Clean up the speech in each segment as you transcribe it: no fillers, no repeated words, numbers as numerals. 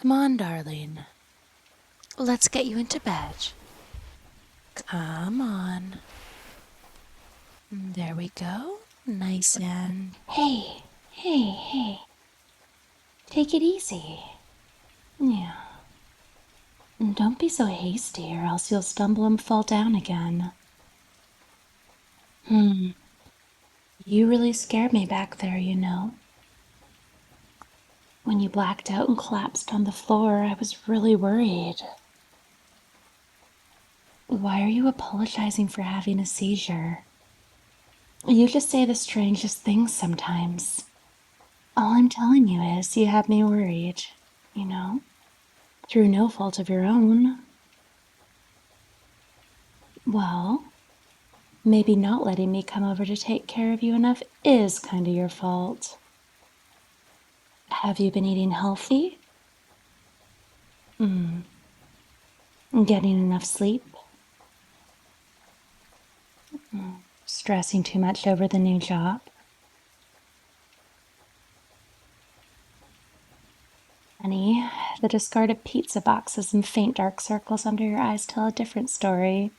Come on, darling. Let's get you into bed. Come on. There we go. Nice and... Hey. Take it easy. Yeah. And don't be so hasty, or else you'll stumble and fall down again. You really scared me back there, you know. When you blacked out and collapsed on the floor, I was really worried. Why are you apologizing for having a seizure? You just say the strangest things sometimes. All I'm telling you is you had me worried, you know, through no fault of your own. Well, maybe not letting me come over to take care of you enough is kind of your fault. Have you been eating healthy? Getting enough sleep? Stressing too much over the new job? Honey, the discarded pizza boxes and faint dark circles under your eyes tell a different story.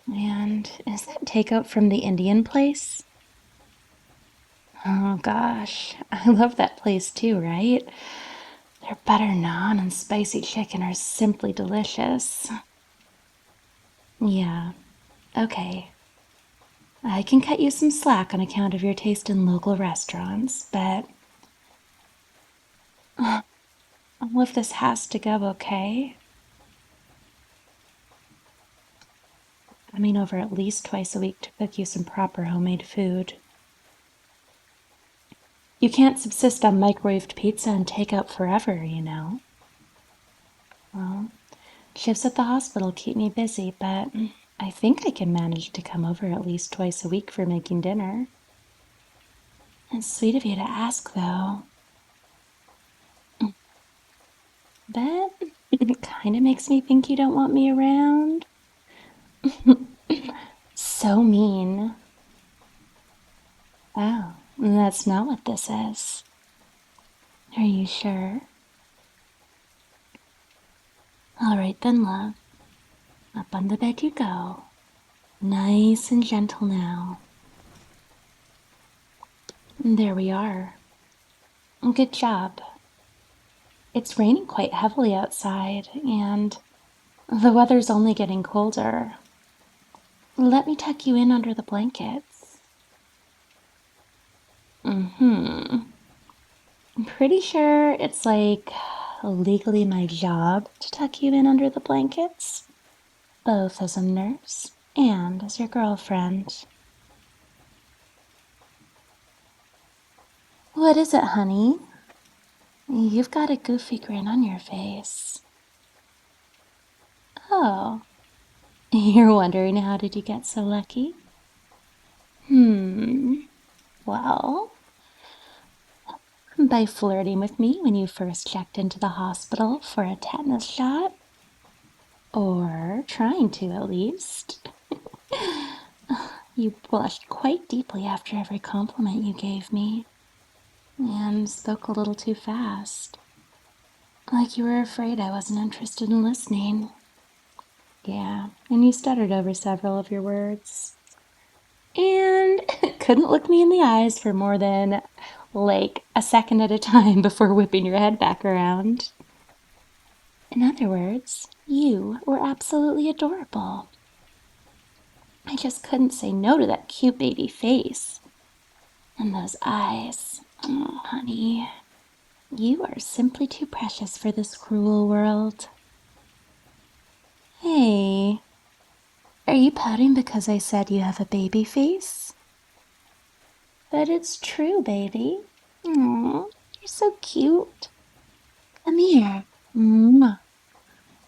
And is that takeout from the Indian place? Oh gosh, I love that place too, right? Their butter naan and spicy chicken are simply delicious. Yeah, okay. I can cut you some slack on account of your taste in local restaurants, but all of this has to go okay. Coming over at least twice a week to cook you some proper homemade food. You can't subsist on microwaved pizza and takeout forever, you know. Well, shifts at the hospital keep me busy, but I think I can manage to come over at least twice a week for making dinner. It's sweet of you to ask, though. But it kind of makes me think you don't want me around. So mean. Oh, that's not what this is. Are you sure? All right then, love. Up on the bed you go. Nice and gentle now. There we are. Good job. It's raining quite heavily outside, and the weather's only getting colder. Let me tuck you in under the blankets. I'm pretty sure it's like legally my job to tuck you in under the blankets, both as a nurse and as your girlfriend. What is it, honey? You've got a goofy grin on your face. Oh, you're wondering how did you get so lucky? Well, by flirting with me when you first checked into the hospital for a tetanus shot. Or trying to, at least. You blushed quite deeply after every compliment you gave me, and spoke a little too fast. Like you were afraid I wasn't interested in listening. Yeah, and you stuttered over several of your words. And couldn't look me in the eyes for more than, like, a second at a time before whipping your head back around. In other words, you were absolutely adorable. I just couldn't say no to that cute baby face. And those eyes. Oh, honey, you are simply too precious for this cruel world. Hey, are you pouting because I said you have a baby face? But it's true, baby. Aw, you're so cute. Come here. Mwah.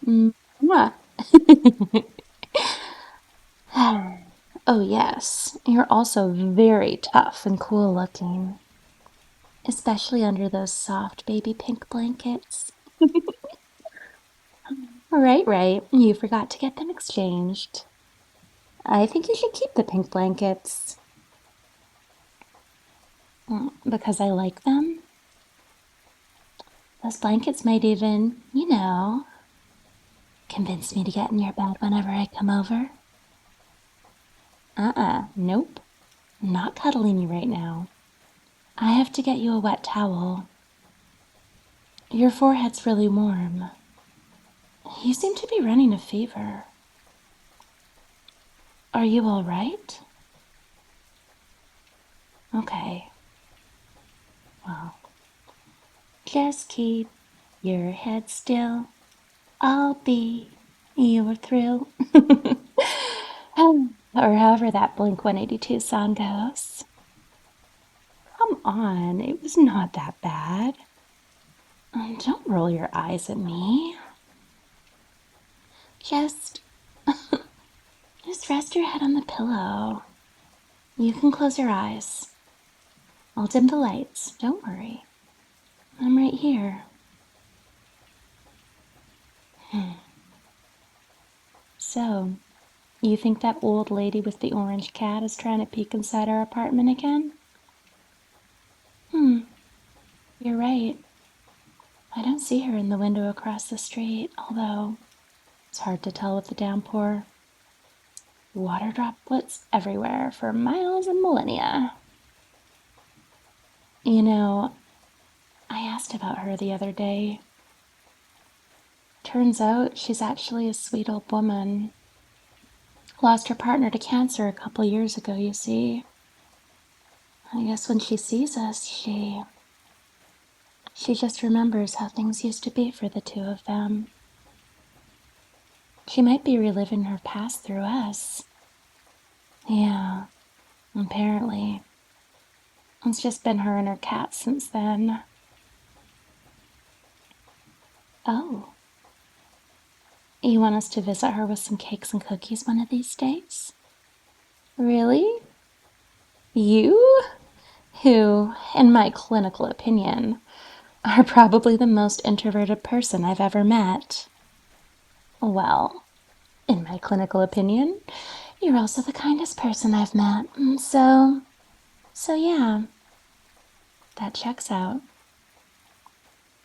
Mwah. Oh, yes, you're also very tough and cool looking, especially under those soft baby pink blankets. Right, you forgot to get them exchanged. I think you should keep the pink blankets. Because I like them? Those blankets might even, convince me to get in your bed whenever I come over. Nope. Not cuddling you right now. I have to get you a wet towel. Your forehead's really warm. You seem to be running a fever. Are you all right? Okay. Well, just keep your head still. I'll be your thrill. Or however that Blink 182 song goes. Come on, it was not that bad. Don't roll your eyes at me. Just rest your head on the pillow. You can close your eyes. I'll dim the lights. Don't worry. I'm right here. So, you think that old lady with the orange cat is trying to peek inside our apartment again? You're right. I don't see her in the window across the street, although it's hard to tell with the downpour. Water droplets everywhere for miles and millennia. I asked about her the other day. Turns out she's actually a sweet old woman. Lost her partner to cancer a couple years ago, you see. I guess when she sees us, she just remembers how things used to be for the two of them. She might be reliving her past through us. Yeah, apparently. It's just been her and her cat since then. Oh. You want us to visit her with some cakes and cookies one of these days? Really? You? Who, in my clinical opinion, are probably the most introverted person I've ever met. Well, in my clinical opinion, you're also the kindest person I've met. So yeah, that checks out.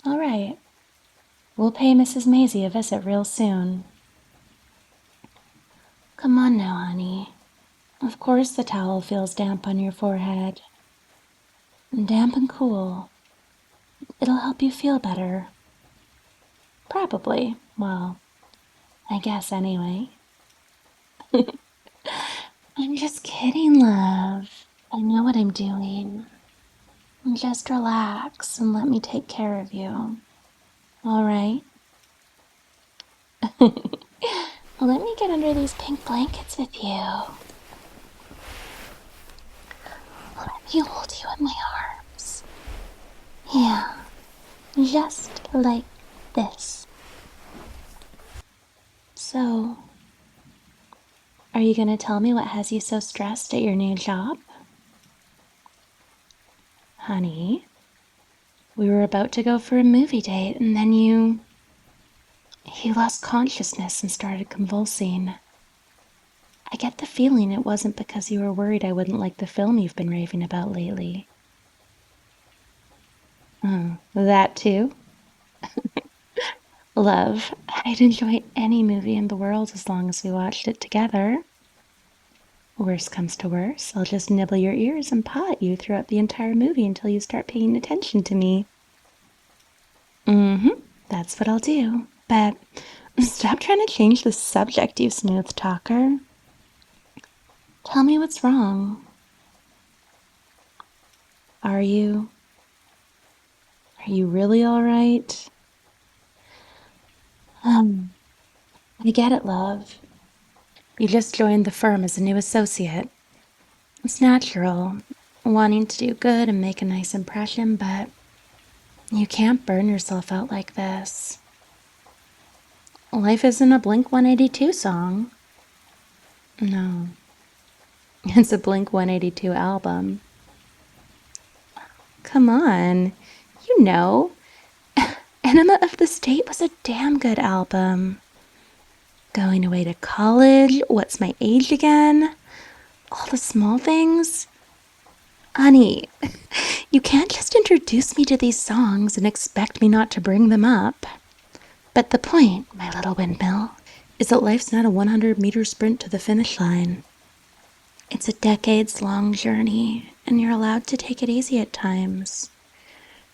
All right. We'll pay Mrs. Maisie a visit real soon. Come on now, honey. Of course the towel feels damp on your forehead. Damp and cool. It'll help you feel better. Probably. Well, I guess anyway. I'm just kidding, love. I know what I'm doing. Just relax and let me take care of you. All right? Let me get under these pink blankets with you. Let me hold you in my arms. Yeah, just like this. So, are you gonna tell me what has you so stressed at your new job? Honey, we were about to go for a movie date and then you lost consciousness and started convulsing. I get the feeling it wasn't because you were worried I wouldn't like the film you've been raving about lately. That too? Love, I'd enjoy any movie in the world as long as we watched it together. Worst comes to worst, I'll just nibble your ears and paw at you throughout the entire movie until you start paying attention to me. That's what I'll do. But stop trying to change the subject, you smooth talker. Tell me what's wrong. Are you really all right? I get it, love. You just joined the firm as a new associate. It's natural, wanting to do good and make a nice impression, but you can't burn yourself out like this. Life isn't a Blink 182 song. No. It's a Blink 182 album. Come on. You know. Enema of the State was a damn good album. Going away to college, What's My Age Again, all the small things. Honey, You can't just introduce me to these songs and expect me not to bring them up. But the point, my little windmill, is that life's not a 100-meter sprint to the finish line. It's a decades-long journey, and you're allowed to take it easy at times.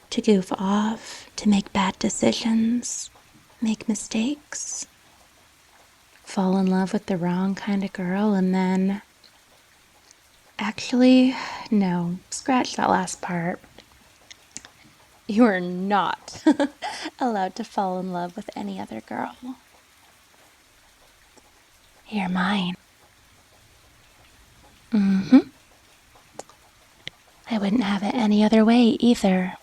To goof off, to make bad decisions, make mistakes, fall in love with the wrong kind of girl, and then... Actually, no, scratch that last part. You are not allowed to fall in love with any other girl. You're mine. Mm-hmm. I wouldn't have it any other way either.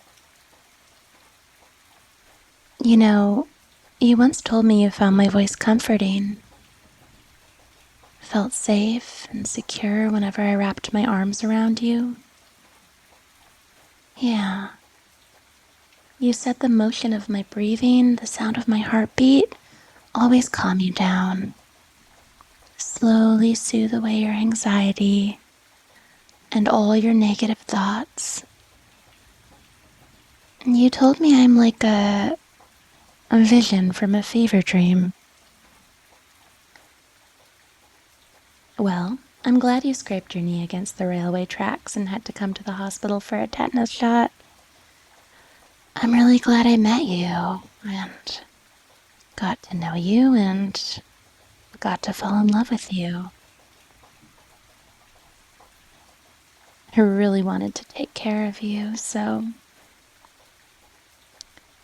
You know, you once told me you found my voice comforting. Felt safe and secure whenever I wrapped my arms around you. Yeah. You said the motion of my breathing, the sound of my heartbeat, always calm you down. Slowly soothe away your anxiety and all your negative thoughts. And you told me I'm like a vision from a fever dream. Well, I'm glad you scraped your knee against the railway tracks and had to come to the hospital for a tetanus shot. I'm really glad I met you and got to know you and got to fall in love with you. I really wanted to take care of you, so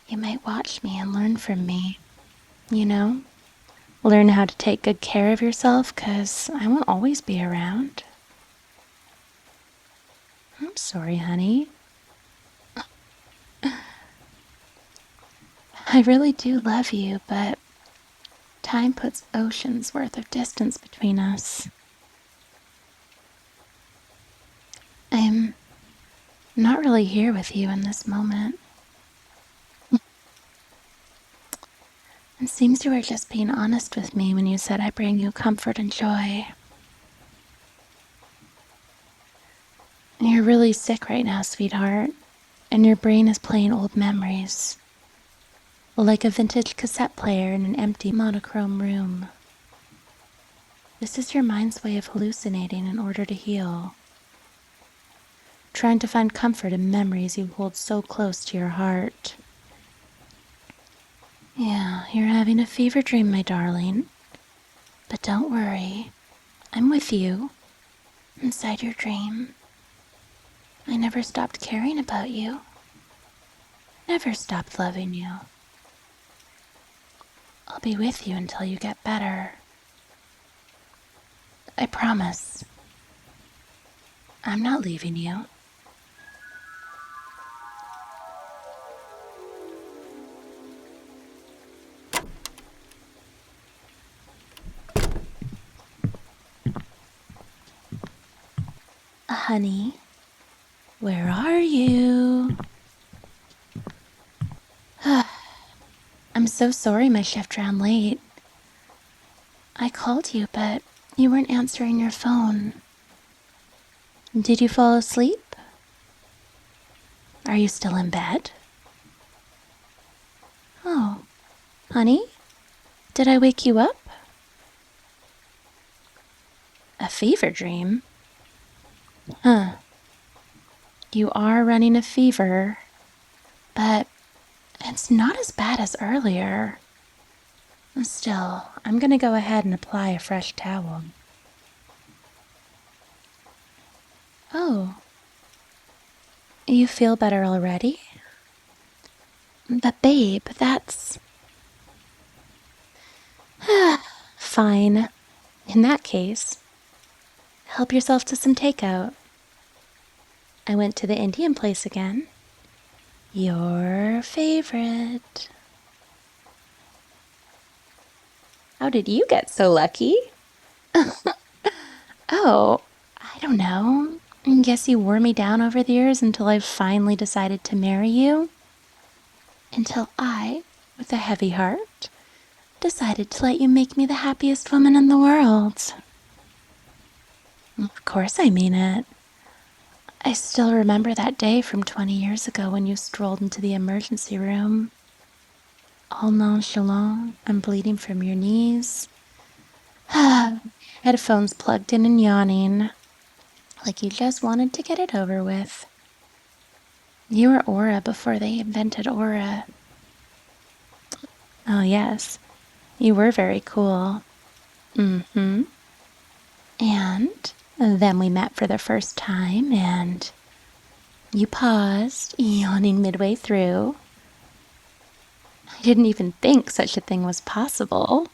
you might watch me and learn from me, you know? Learn how to take good care of yourself, 'cause I won't always be around. I'm sorry, honey. I really do love you, but time puts oceans worth of distance between us. I'm not really here with you in this moment. It seems you were just being honest with me when you said I bring you comfort and joy. You're really sick right now, sweetheart, and your brain is playing old memories. Like a vintage cassette player in an empty monochrome room. This is your mind's way of hallucinating in order to heal. Trying to find comfort in memories you hold so close to your heart. Yeah, you're having a fever dream, my darling. But don't worry. I'm with you. Inside your dream. I never stopped caring about you. Never stopped loving you. I'll be with you until you get better. I promise. I'm not leaving you. Honey, where are you? I'm so sorry my shift ran late. I called you, but you weren't answering your phone. Did you fall asleep? Are you still in bed? Oh, honey, did I wake you up? A fever dream? Huh. You are running a fever, but it's not as bad as earlier. Still, I'm gonna go ahead and apply a fresh towel. Oh, you feel better already? But babe, that's... Fine. In that case, help yourself to some takeout. I went to the Indian place again. Your favorite. How did you get so lucky? Oh, I don't know. I guess you wore me down over the years until I finally decided to marry you. Until I, with a heavy heart, decided to let you make me the happiest woman in the world. Of course I mean it. I still remember that day from 20 years ago when you strolled into the emergency room, all nonchalant and bleeding from your knees. Headphones plugged in and yawning, like you just wanted to get it over with. You were Aura before they invented Aura. Oh, yes, you were very cool. Mm-hmm. And then we met for the first time, and you paused, yawning midway through. I didn't even think such a thing was possible.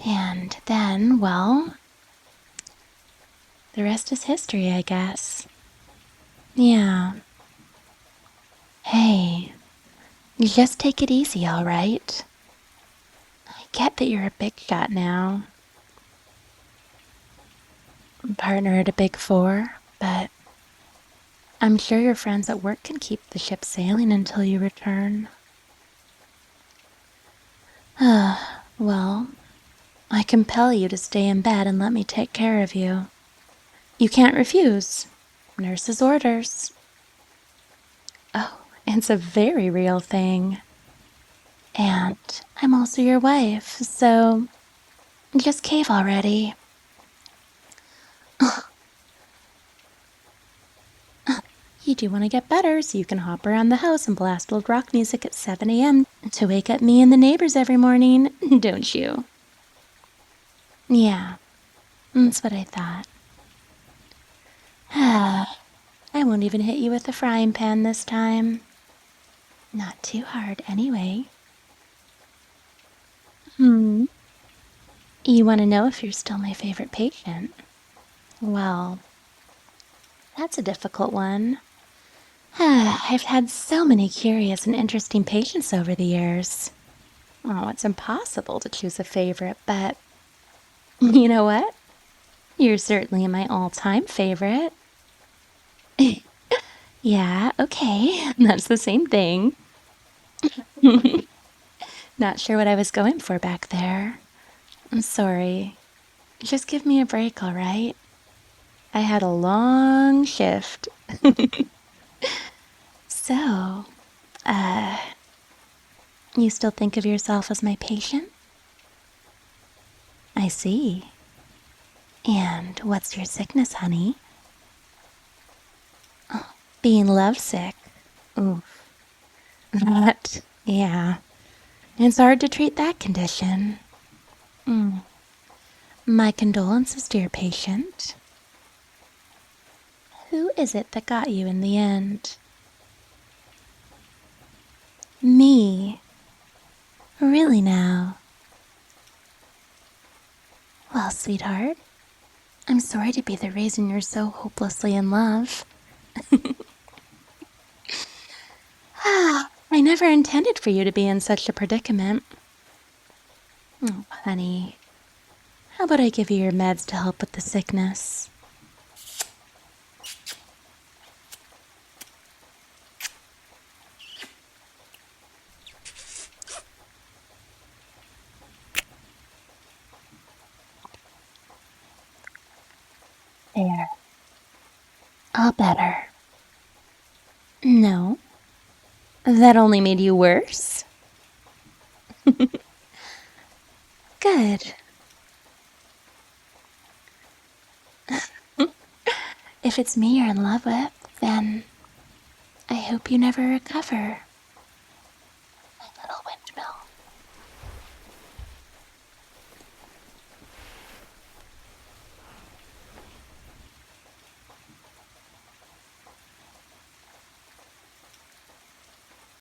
And then, well, the rest is history, I guess. Yeah. Hey, you just take it easy, all right? I get that you're a big shot now. Partner at a big four, but I'm sure your friends at work can keep the ship sailing until you return. Well, I compel you to stay in bed and let me take care of you. You can't refuse. Nurse's orders. Oh, it's a very real thing. And I'm also your wife, so just cave already. You do want to get better, so you can hop around the house and blast old rock music at 7 a.m. to wake up me and the neighbors every morning, don't you? Yeah, that's what I thought. I won't even hit you with the frying pan this time. Not too hard, anyway. You want to know if you're still my favorite patient? Well, that's a difficult one. I've had so many curious and interesting patients over the years. Oh, it's impossible to choose a favorite, but you know what? You're certainly my all-time favorite. Yeah, okay, that's the same thing. Not sure what I was going for back there. I'm sorry. Just give me a break, all right? I had a long shift. So, you still think of yourself as my patient? I see. And what's your sickness, honey? Being lovesick. Oof. That, yeah. It's hard to treat that condition. My condolences, dear patient. Who is it that got you in the end? Me. Really now? Well, sweetheart, I'm sorry to be the reason you're so hopelessly in love. I never intended for you to be in such a predicament. Oh, honey, how about I give you your meds to help with the sickness? There. All better. No, that only made you worse. Good. If it's me you're in love with, then I hope you never recover.